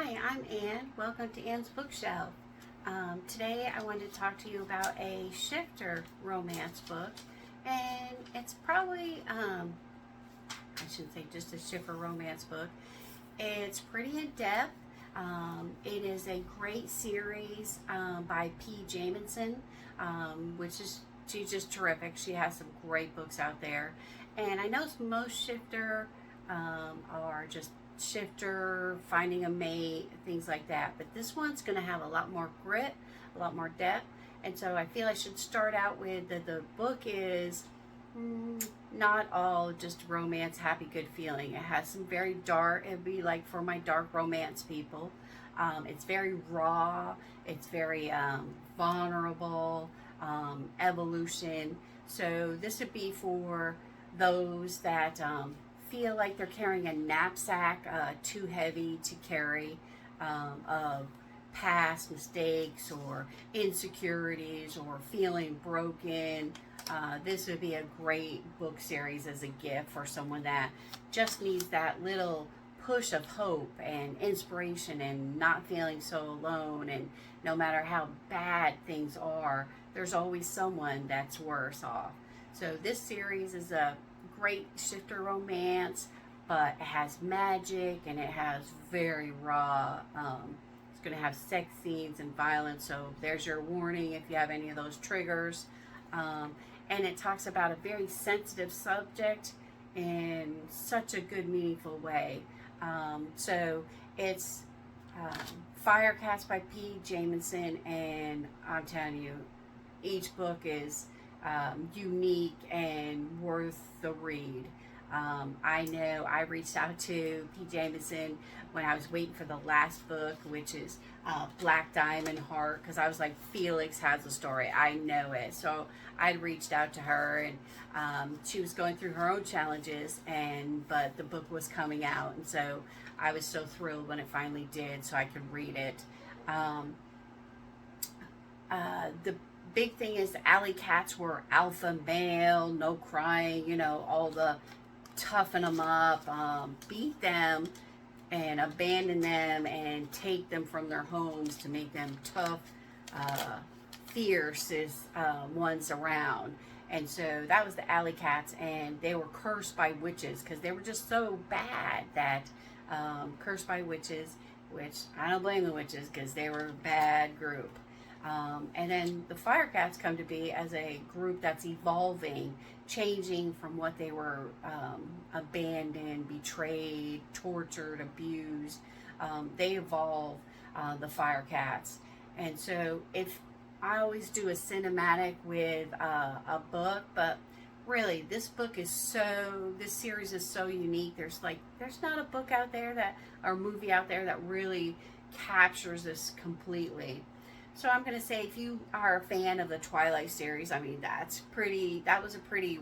Hi, I'm Ann. Welcome to Ann's Bookshelf. Today I wanted to talk to you about a shifter romance book, and it's probably, I shouldn't say just a shifter romance book. It's pretty in depth. It is a great series by P.Jameson, she's just terrific. She has some great books out there, and I know most shifter are just shifter, finding a mate, things like that. But this one's going to have a lot more grit, a lot more depth. And so I feel I should start out with the book is not all just romance, happy, good feeling. It has some very dark, it'd be like for my dark romance people. It's very raw, it's very vulnerable, evolution. So this would be for those that feel like they're carrying a knapsack too heavy to carry of past mistakes or insecurities or feeling broken. This would be a great book series as a gift for someone that just needs that little push of hope and inspiration and not feeling so alone. And no matter how bad things are, there's always someone that's worse off. So this series is a great shifter romance, but it has magic and it has very raw, it's going to have sex scenes and violence, so there's your warning if you have any of those triggers. And it talks about a very sensitive subject in such a good, meaningful way. So it's Firecats by P.Jameson, and I'm telling you, each book is unique and worth the read. I know I reached out to P.Jameson when I was waiting for the last book, which is Black Diamond Heart, because I was like, Felix has a story, I know it. So I'd reached out to her, and she was going through her own challenges, but the book was coming out, and so I was so thrilled when it finally did, so I could read it. The big thing is the alley cats were alpha male, no crying, all the toughen them up, beat them and abandon them and take them from their homes to make them tough, fiercest ones around. And so that was the alley cats, and they were cursed by witches because they were just so bad that cursed by witches, which I don't blame the witches because they were a bad group. And then the Firecats come to be as a group that's evolving, changing from what they were abandoned, betrayed, tortured, abused. They evolve, the Firecats. And so if I always do a cinematic with a book, but really this series is so unique. There's not a book out there or movie out there that really captures this completely. So I'm going to say, if you are a fan of the Twighlight series, I mean, that was a pretty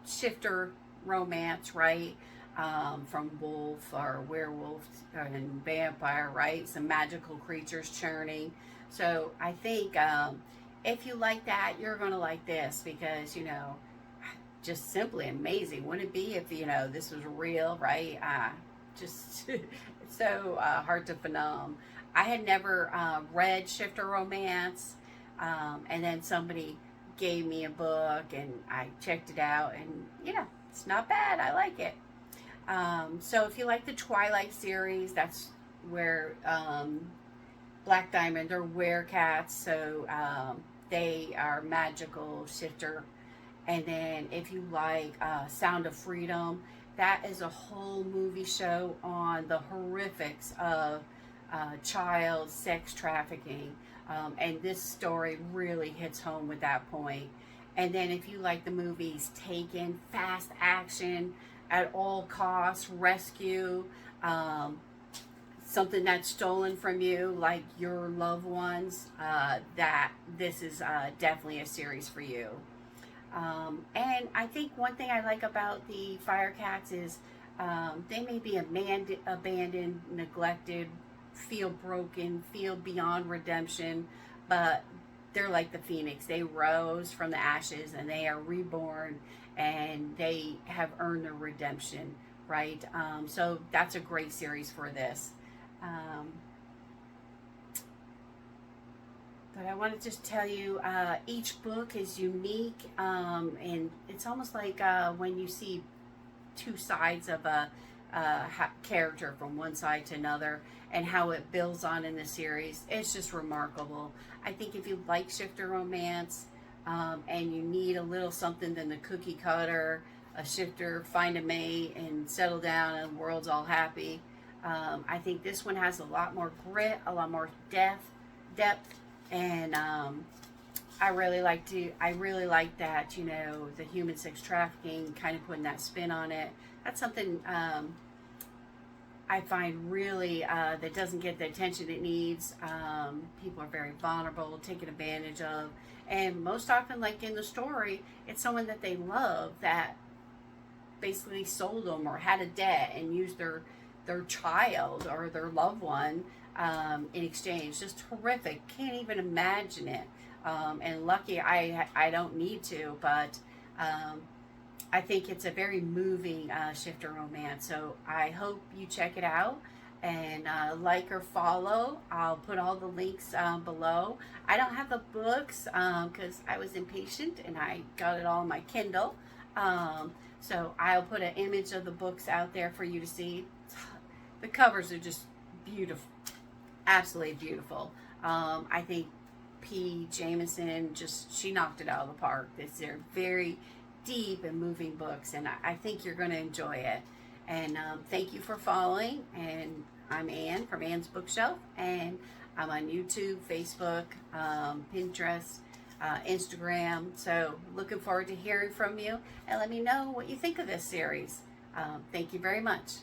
shifter romance, right? From wolf or werewolf and vampire, right? Some magical creatures churning. So I think if you like that, you're going to like this because, just simply amazing. Wouldn't it be if, this was real, right? Just it's so hard to fathom. I had never read shifter romance, and then somebody gave me a book and I checked it out, and it's not bad. I like it. So if you like the Twighlight series, that's where Black Diamond or Werecats, so they are magical shifter. And then if you like Sound of Freedom, that is a whole movie show on the horrifics of child sex trafficking. And this story really hits home with that point. And then if you like the movies Taken, fast action, at all costs, rescue, something that's stolen from you, like your loved ones, that this is definitely a series for you. And I think one thing I like about the Firecats is they may be abandoned, neglected, feel broken, feel beyond redemption, but they're like the phoenix. They rose from the ashes and they are reborn, and they have earned their redemption right? So that's a great series for this. But I want to just tell you, each book is unique, and it's almost like when you see two sides of a character from one side to another, and how it builds on in the series. It's just remarkable. I think if you like shifter romance, and you need a little something than the cookie cutter, a shifter, find a mate and settle down and the world's all happy. I think this one has a lot more grit, a lot more depth, and I really like that, you know, the human sex trafficking, kind of putting that spin on it. That's something I find really that doesn't get the attention it needs. People are very vulnerable, taken advantage of, and most often, like in the story, it's someone that they love that basically sold them or had a debt and used their child or their loved one in exchange. Just horrific. Can't even imagine it. And lucky I don't need to, but I think it's a very moving shifter romance. So I hope you check it out and like or follow. I'll put all the links below. I don't have the books because I was impatient and I got it all on my Kindle. So I'll put an image of the books out there for you to see. The covers are just beautiful, absolutely beautiful. I think P.Jameson she knocked it out of the park. They're very deep and moving books, and I think you're going to enjoy it. And thank you for following. And I'm Ann from Ann's Bookshelf, and I'm on YouTube, Facebook, Pinterest, Instagram. So looking forward to hearing from you, and let me know what you think of this series. Thank you very much.